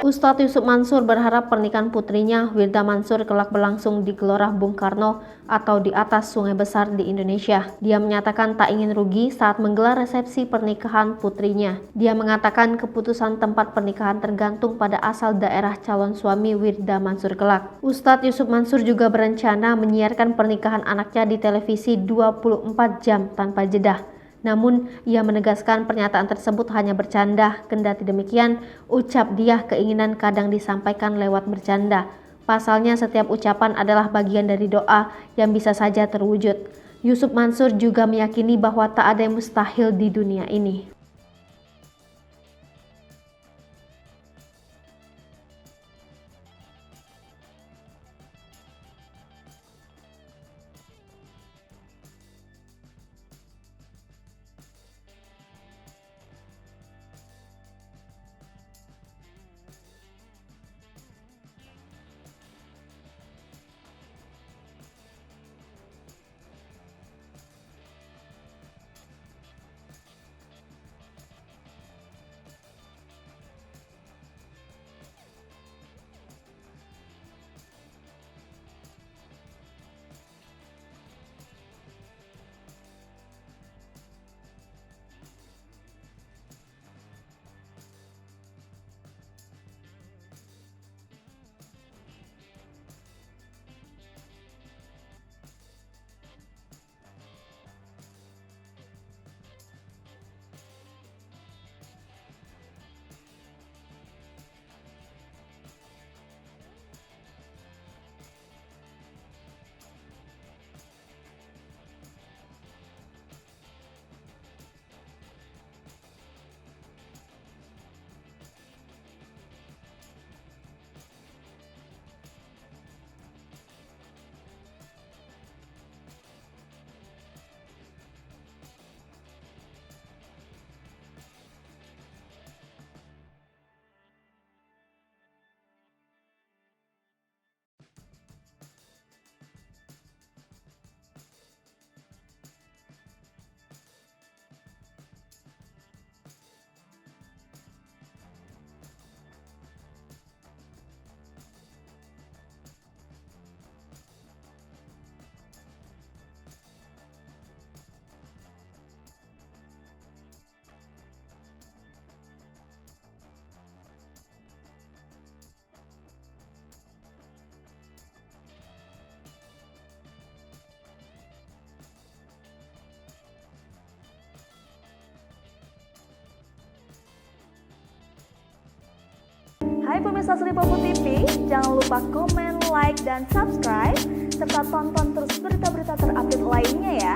Ustadz Yusuf Mansur berharap pernikahan putrinya Wirda Mansur kelak berlangsung di Gelora Bung Karno atau di atas sungai besar di Indonesia. Dia menyatakan tak ingin rugi saat menggelar resepsi pernikahan putrinya. Dia mengatakan keputusan tempat pernikahan tergantung pada asal daerah calon suami Wirda Mansur kelak. Ustadz Yusuf Mansur juga berencana menyiarkan pernikahan anaknya di televisi 24 jam tanpa jeda. Namun, ia menegaskan pernyataan tersebut hanya bercanda. Kendati demikian, ucap dia keinginan kadang disampaikan lewat bercanda. Pasalnya, setiap ucapan adalah bagian dari doa yang bisa saja terwujud. Yusuf Mansur juga meyakini bahwa tak ada yang mustahil di dunia ini. Hai pemirsa Sri Popo TV, jangan lupa komen, like, dan subscribe, serta tonton terus berita-berita terupdate lainnya ya.